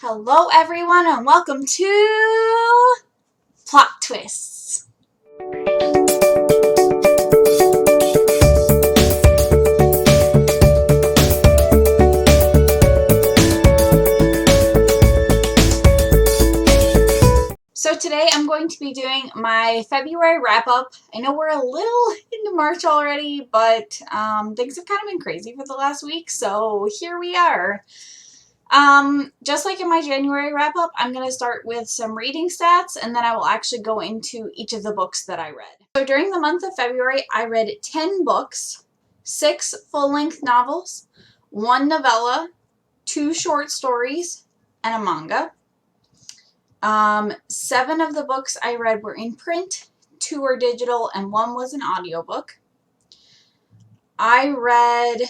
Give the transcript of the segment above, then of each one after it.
Hello everyone and welcome to Plot Twists. So today I'm going to be doing my February wrap-up. I know we're a little into March already, but things have kind of been crazy for the last week, so here we are. Just like in my January wrap-up, I'm going to start with some reading stats, and then I will actually go into each of the books that I read. So during the month of February, I read 10 books, 6 full-length novels, 1 novella, 2 short stories, and a manga. 7 of the books I read were in print, 2 were digital, and 1 was an audiobook. I read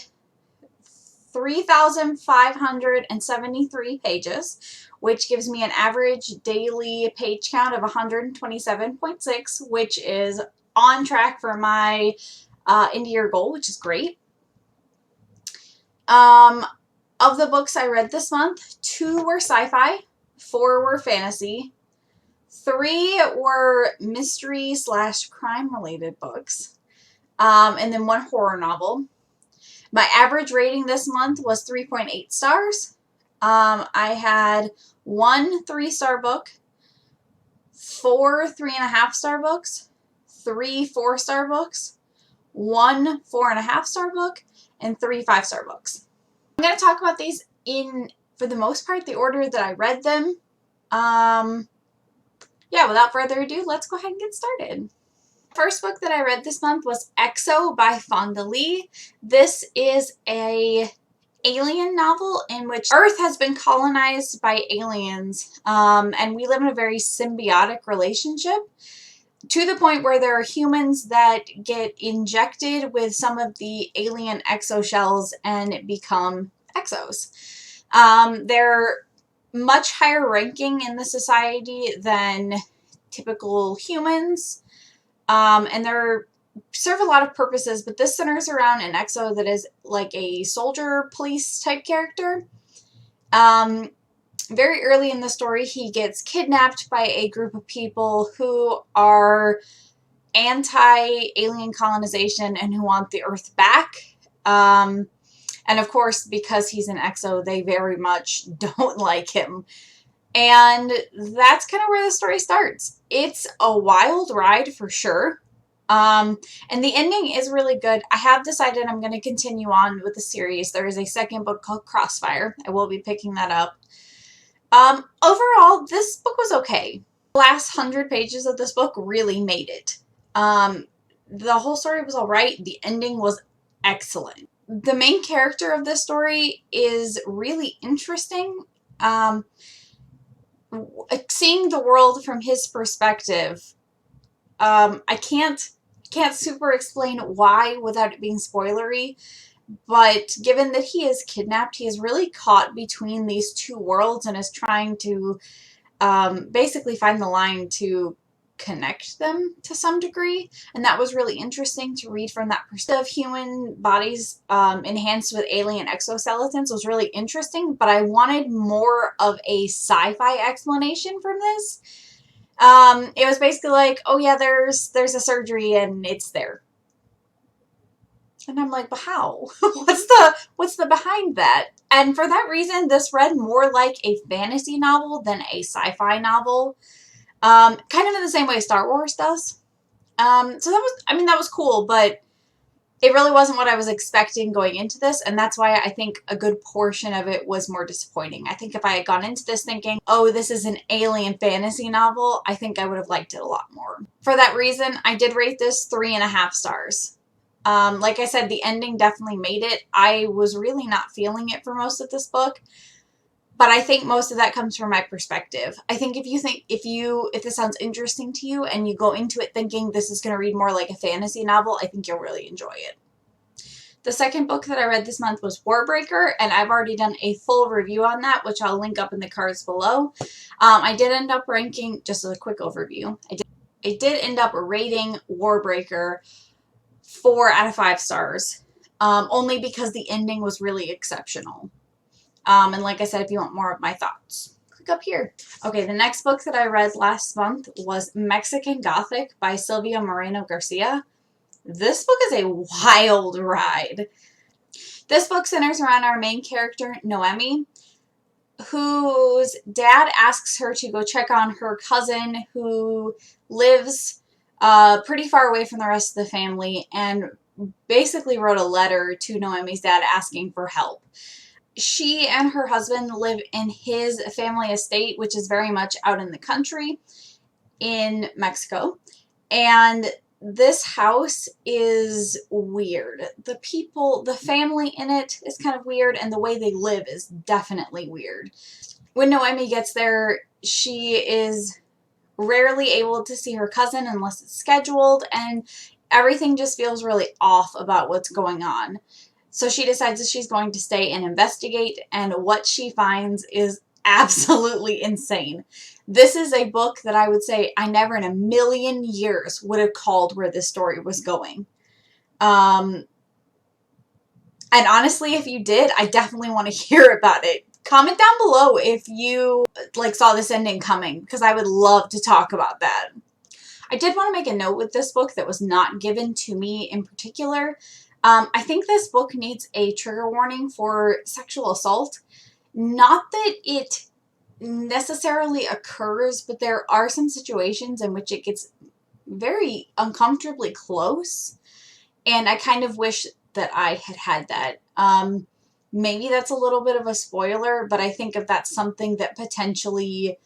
3,573 pages, which gives me an average daily page count of 127.6, which is on track for my end-of-year goal, which is great. Of the books I read this month, 2 were sci-fi, 4 were fantasy, 3 were mystery/crime related books, and then 1 horror novel. My average rating this month was 3.8 stars. I had 1 3-star book, 4 3.5-star books, 3 4-star books, 1 4.5-star book, and 3 5-star books. I'm going to talk about these in, for the most part, the order that I read them. Yeah, without further ado, let's go ahead and get started. First book that I read this month was EXO by Fonda Lee. This is a alien novel in which Earth has been colonized by aliens, and we live in a very symbiotic relationship to the point where there are humans that get injected with some of the alien exoshells and become exos. They're much higher ranking in the society than typical humans. And they serve a lot of purposes, but this centers around an exo that is like a soldier police type character. Very early in the story, he gets kidnapped by a group of people who are anti-alien colonization and who want the Earth back. And of course, because he's an exo, they very much don't like him. And that's kind of where the story starts. It's a wild ride for sure. And the ending is really good. I have decided I'm going to continue on with the series. There is a second book called Crossfire. I will be picking that up. Overall, this book was okay. The last 100 pages of this book really made it. The whole story was all right. The ending was excellent. The main character of this story is really interesting. Seeing the world from his perspective, I can't super explain why without it being spoilery, but given that he is kidnapped, he is really caught between these two worlds and is trying to basically find the line to connect them to some degree, and that was really interesting to read from that perspective. Human bodies enhanced with alien exoskeletons was really interesting, but I wanted more of a sci-fi explanation from this. It was basically like, oh yeah, there's a surgery and it's there. And I'm like, but how? What's the behind that? And for that reason, this read more like a fantasy novel than a sci-fi novel. Kind of in the same way Star Wars does. So that was cool, but it really wasn't what I was expecting going into this, and that's why I think a good portion of it was more disappointing. I think if I had gone into this thinking, oh, this is an alien fantasy novel, I think I would have liked it a lot more. For that reason, I did rate this 3.5 stars. Like I said, the ending definitely made it. I was really not feeling it for most of this book. But I think most of that comes from my perspective. I think if this sounds interesting to you and you go into it thinking this is going to read more like a fantasy novel, I think you'll really enjoy it. The second book that I read this month was Warbreaker, and I've already done a full review on that, which I'll link up in the cards below. I did end up ranking, just as a quick overview, I did end up rating Warbreaker 4 out of 5 stars, only because the ending was really exceptional. And like I said, if you want more of my thoughts. up here. Okay, the next book that I read last month was Mexican Gothic by Silvia Moreno-Garcia. This book is a wild ride. This book centers around our main character, Noemi, whose dad asks her to go check on her cousin who lives pretty far away from the rest of the family, and basically wrote a letter to Noemi's dad asking for help. She and her husband live in his family estate, which is very much out in the country in Mexico. And this house is weird. The people, the family in it is kind of weird, and the way they live is definitely weird. When Noemi gets there, she is rarely able to see her cousin unless it's scheduled, and everything just feels really off about what's going on. So she decides that she's going to stay and investigate, and what she finds is absolutely insane. This is a book that I would say I never in a million years would have called where this story was going. And honestly, if you did, I definitely want to hear about it. Comment down below if you saw this ending coming, because I would love to talk about that. I did want to make a note with this book that was not given to me in particular. I think this book needs a trigger warning for sexual assault. Not that it necessarily occurs, but there are some situations in which it gets very uncomfortably close, and I kind of wish that I had had that. Maybe that's a little bit of a spoiler, but I think if that's something that potentially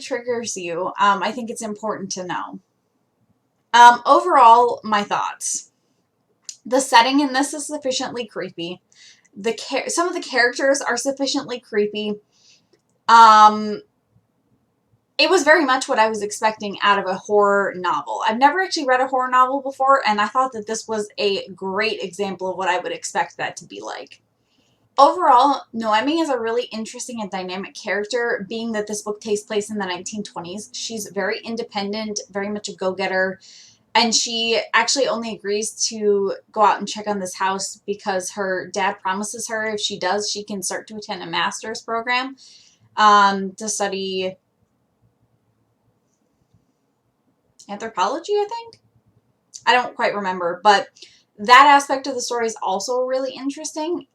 triggers you, I think it's important to know. Overall, my thoughts. The setting in this is sufficiently creepy. Some of the characters are sufficiently creepy. It was very much what I was expecting out of a horror novel. I've never actually read a horror novel before, and I thought that this was a great example of what I would expect that to be like. Overall, Noemi is a really interesting and dynamic character, being that this book takes place in the 1920s. She's very independent, very much a go-getter, and she actually only agrees to go out and check on this house because her dad promises her if she does, she can start to attend a master's program to study anthropology, I think? I don't quite remember, but that aspect of the story is also really interesting.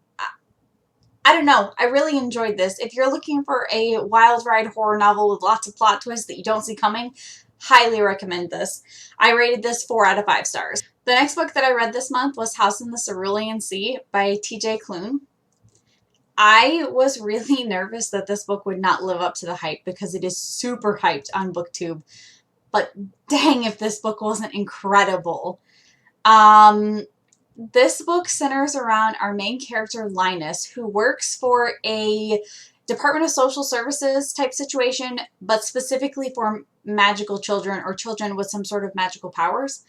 I don't know. I really enjoyed this. If you're looking for a wild ride horror novel with lots of plot twists that you don't see coming, highly recommend this. I rated this 4 out of 5 stars. The next book that I read this month was House in the Cerulean Sea by TJ Klune. I was really nervous that this book would not live up to the hype because it is super hyped on BookTube. But dang if this book wasn't incredible. This book centers around our main character, Linus, who works for a Department of Social Services type situation, but specifically for magical children or children with some sort of magical powers.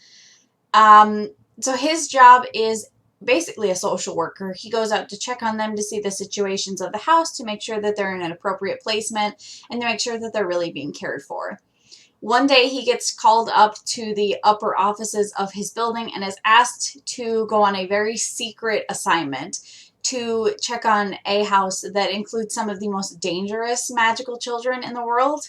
So his job is basically a social worker. He goes out to check on them to see the situations of the house, to make sure that they're in an appropriate placement, and to make sure that they're really being cared for. One day he gets called up to the upper offices of his building and is asked to go on a very secret assignment to check on a house that includes some of the most dangerous magical children in the world.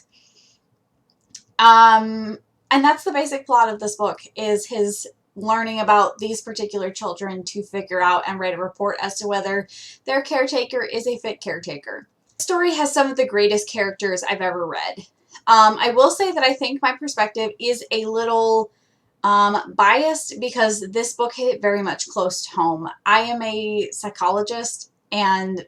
And that's the basic plot of this book, is his learning about these particular children to figure out and write a report as to whether their caretaker is a fit caretaker. The story has some of the greatest characters I've ever read. I will say that I think my perspective is a little biased because this book hit very much close to home. I am a psychologist, and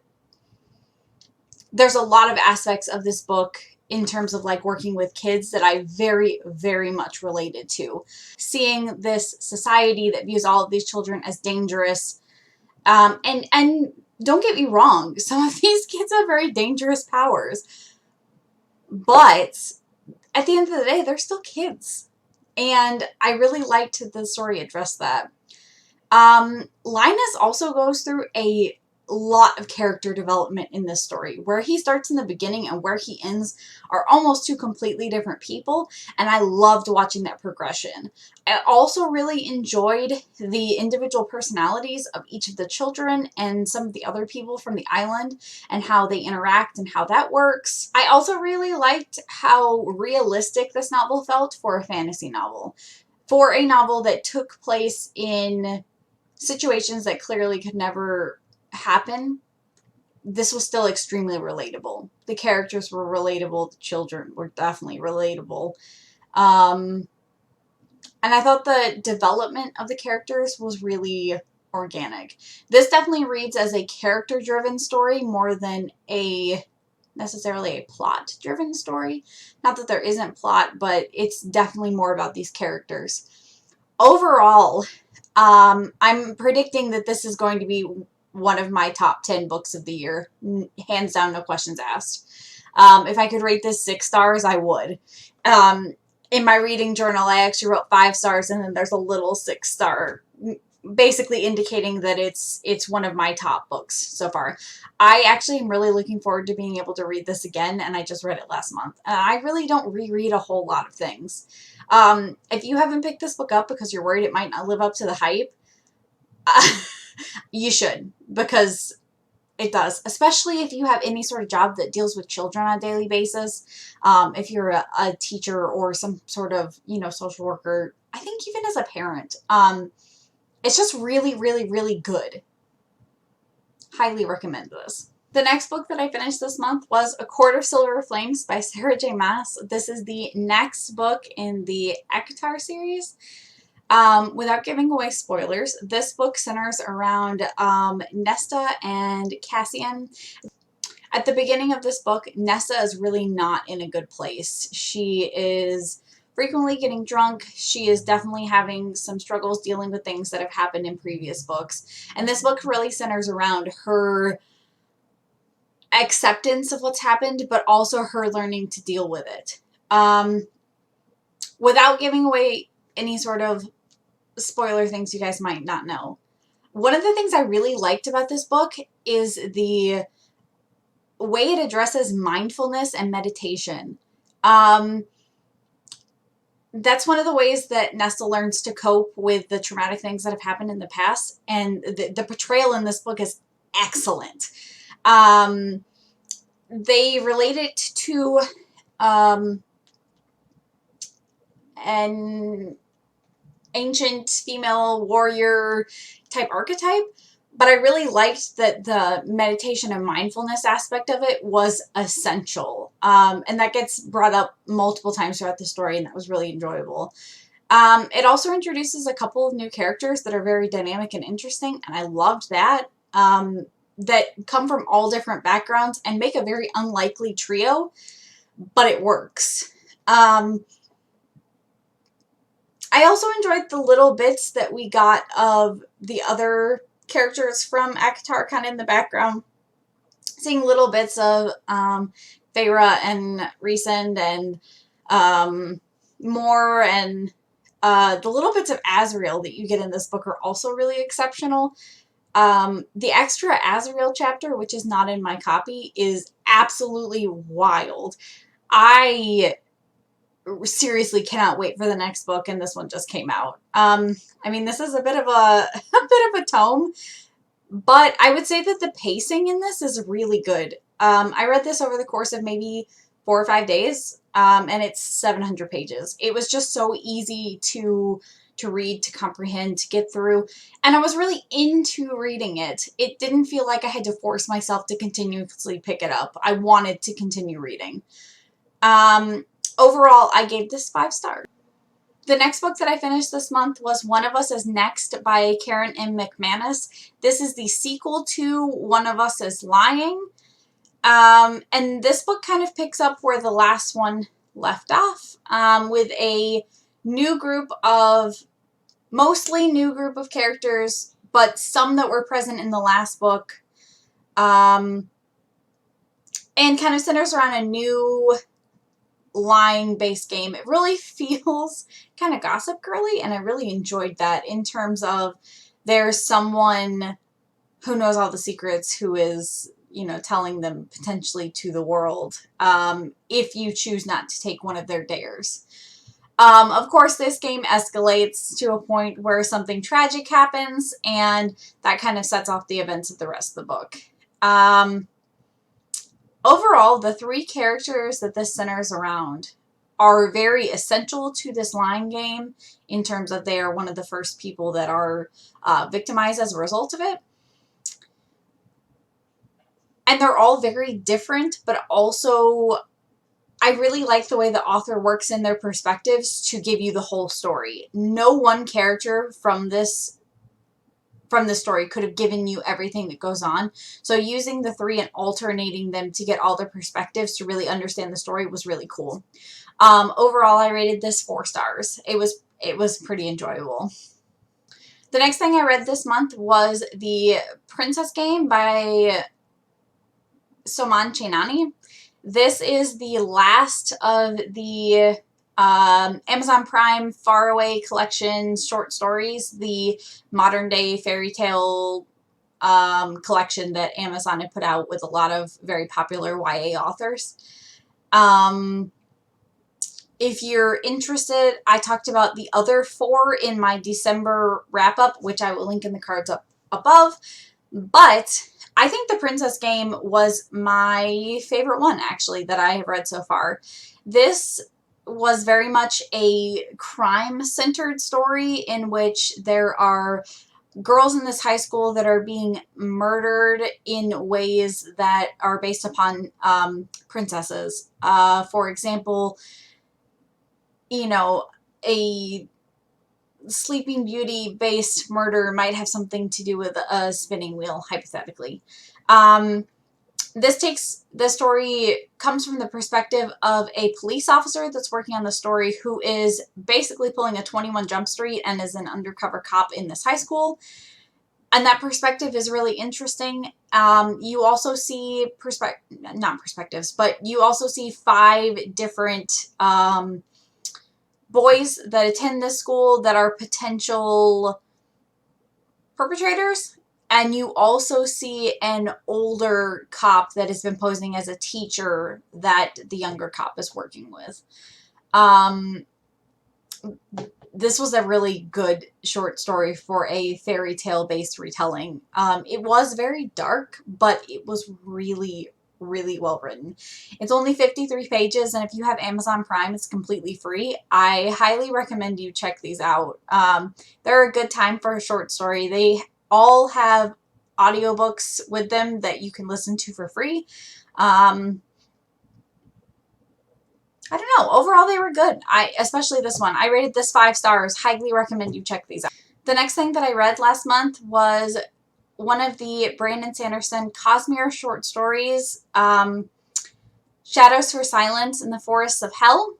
there's a lot of aspects of this book in terms of working with kids that I very, very much related to. Seeing this society that views all of these children as dangerous, and don't get me wrong, some of these kids have very dangerous powers. But at the end of the day, they're still kids. And I really liked the story address that. Linus also goes through a lot of character development in this story. Where he starts in the beginning and where he ends are almost two completely different people, and I loved watching that progression. I also really enjoyed the individual personalities of each of the children and some of the other people from the island and how they interact and how that works. I also really liked how realistic this novel felt for a fantasy novel. For a novel that took place in situations that clearly could never happen, this was still extremely relatable. The characters were relatable. The children were definitely relatable. And I thought the development of the characters was really organic. This definitely reads as a character-driven story more than necessarily a plot-driven story. Not that there isn't plot, but it's definitely more about these characters. Overall, I'm predicting that this is going to be one of my top 10 books of the year. Hands down, no questions asked. If I could rate this 6 stars, I would. In my reading journal, I actually wrote 5 stars, and then there's a little 6-star, basically indicating that it's one of my top books so far. I actually am really looking forward to being able to read this again, and I just read it last month. I really don't reread a whole lot of things. If you haven't picked this book up because you're worried it might not live up to the hype, you should, because it does, especially if you have any sort of job that deals with children on a daily basis. If you're a teacher or some sort of, social worker, I think even as a parent, it's just really, really, really good. Highly recommend this. The next book that I finished this month was A Court of Silver Flames by Sarah J. Maas. This is the next book in the Ekatar series. Without giving away spoilers, this book centers around Nesta and Cassian. At the beginning of this book, Nesta is really not in a good place. She is frequently getting drunk. She is definitely having some struggles dealing with things that have happened in previous books. And this book really centers around her acceptance of what's happened, but also her learning to deal with it. Without giving away any sort of spoiler things you guys might not know, one of the things I really liked about this book is the way it addresses mindfulness and meditation. That's one of the ways that Nesta learns to cope with the traumatic things that have happened in the past, and the portrayal in this book is excellent. They relate it to an ancient female warrior type archetype, but I really liked that the meditation and mindfulness aspect of it was essential. And that gets brought up multiple times throughout the story, and that was really enjoyable. It also introduces a couple of new characters that are very dynamic and interesting, and I loved that. That come from all different backgrounds and make a very unlikely trio, but it works. I also enjoyed the little bits that we got of the other characters from Ekatar kind of in the background. Seeing little bits of Feyre and Rhysand and Mor, and the little bits of Azriel that you get in this book are also really exceptional. The extra Azriel chapter, which is not in my copy, is absolutely wild. I seriously cannot wait for the next book, and this one just came out. I mean, this is a bit of a tome, but I would say that the pacing in this is really good. I read this over the course of maybe 4 or 5 days, and it's 700 pages. It was just so easy to read, to comprehend, to get through, and I was really into reading it. It didn't feel like I had to force myself to continuously pick it up. I wanted to continue reading. Overall, I gave this 5 stars. The next book that I finished this month was One of Us Is Next by Karen M. McManus. This is the sequel to One of Us Is Lying. And this book kind of picks up where the last one left off, with a new group of, mostly new group of characters, but some that were present in the last book. And kind of centers around a new lying-based game. It really feels kind of Gossip Girly, and I really enjoyed that in terms of there's someone who knows all the secrets, who is, you know, telling them potentially to the world, if you choose not to take one of their dares. Of course, this game escalates to a point where something tragic happens, and that kind of sets off the events of the rest of the book. Overall, the 3 characters that this centers around are very essential to this line game in terms of they are one of the first people that are victimized as a result of it. And they're all very different, but also I really like the way the author works in their perspectives to give you the whole story. No one character from this story could have given you everything that goes on. So using the 3 and alternating them to get all their perspectives to really understand the story was really cool. Overall, I rated this 4 stars. It was pretty enjoyable. The next thing I read this month was The Princess Game by Soman Chainani. This is the last of the Amazon Prime Faraway Collection short stories, the modern day fairy tale collection that Amazon had put out with a lot of very popular YA authors. If you're interested, I talked about the other 4 in my December wrap-up, which I will link in the cards up above, but I think The Princess Game was my favorite one, actually, that I have read so far. This was very much a crime-centered story in which there are girls in this high school that are being murdered in ways that are based upon princesses. For example, you know, a Sleeping Beauty based murder might have something to do with a spinning wheel, hypothetically. The story comes from the perspective of a police officer that's working on the story who is basically pulling a 21 Jump Street and is an undercover cop in this high school. And that perspective is really interesting. You also see not perspectives, but you also see 5 different boys that attend this school that are potential perpetrators. And you also see an older cop that has been posing as a teacher that the younger cop is working with. This was a really good short story for a fairy tale based retelling. It was very dark, but it was really, really well written. It's only 53 pages, and if you have Amazon Prime, it's completely free. I highly recommend you check these out. They're a good time for a short story. They all have audiobooks with them that you can listen to for free. I don't know. Overall, they were good. Especially this one. I rated this 5 stars. Highly recommend you check these out. The next thing that I read last month was one of the Brandon Sanderson Cosmere short stories, Shadows for Silence in the Forests of Hell.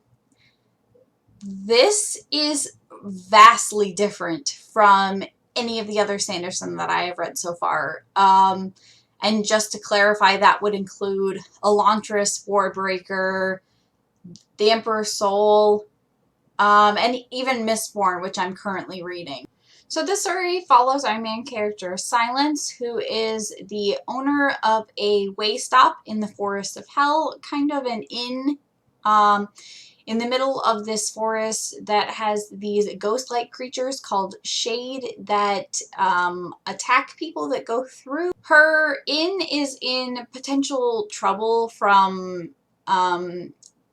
This is vastly different from any of the other Sanderson that I have read so far. And just to clarify, that would include Elantris, Warbreaker, The Emperor's Soul, and even Mistborn, which I'm currently reading. So this story follows our main character, Silence, who is the owner of a way stop in the Forest of Hell, kind of an inn in the middle of this forest that has these ghost-like creatures called Shade that attack people that go through. Her inn is in potential trouble from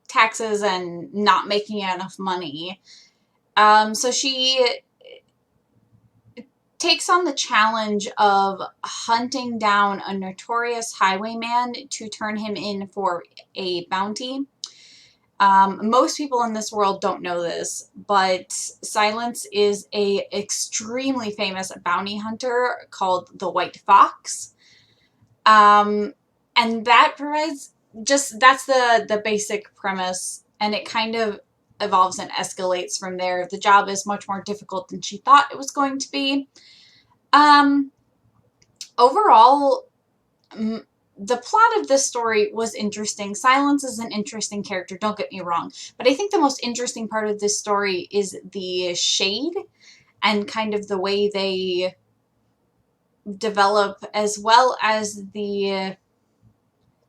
taxes and not making enough money. So she takes on the challenge of hunting down a notorious highwayman to turn him in for a bounty. Most people in this world don't know this, but Silence is a extremely famous bounty hunter called the White Fox. And that provides that's the basic premise, and it kind of evolves and escalates from there. The job is much more difficult than she thought it was going to be. Overall, the plot of this story was interesting. Silence is an interesting character, don't get me wrong. But I think the most interesting part of this story is the Shade and kind of the way they develop, as well as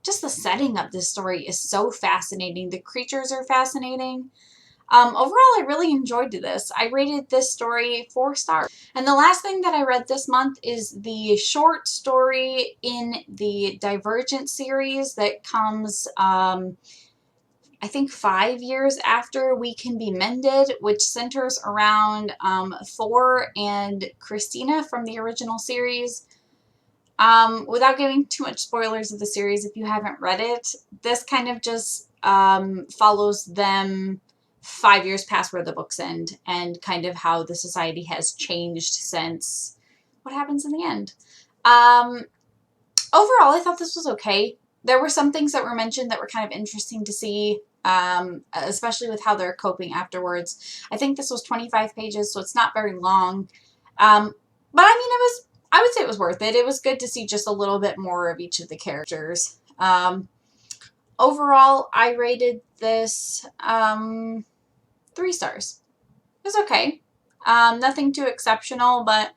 just the setting of this story is so fascinating. The creatures are fascinating. Overall, I really enjoyed this. I rated this story 4 stars. And the last thing that I read this month is the short story in the Divergent series that comes, I think 5 years after We Can Be Mended, which centers around Thor and Christina from the original series. Without giving too much spoilers of the series, if you haven't read it, this kind of just follows them 5 years past where the books end, and kind of how the society has changed since what happens in the end. Overall, I thought this was okay. There were some things that were mentioned that were kind of interesting to see, especially with how they're coping afterwards. I think this was 25 pages, so it's not very long. But I mean, I would say it was worth it. It was good to see just a little bit more of each of the characters. Overall, I rated this 3 stars. It was okay. Nothing too exceptional, but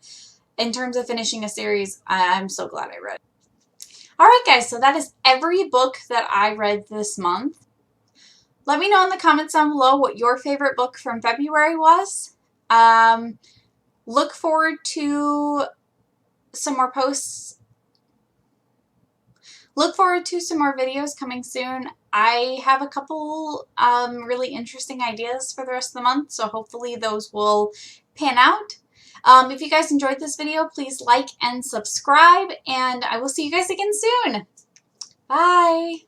in terms of finishing a series, I'm so glad I read it. Alright guys, so that is every book that I read this month. Let me know in the comments down below what your favorite book from February was. Look forward to some more posts. Look forward to some more videos coming soon. I have a couple really interesting ideas for the rest of the month, so hopefully those will pan out. If you guys enjoyed this video, please like and subscribe, and I will see you guys again soon. Bye!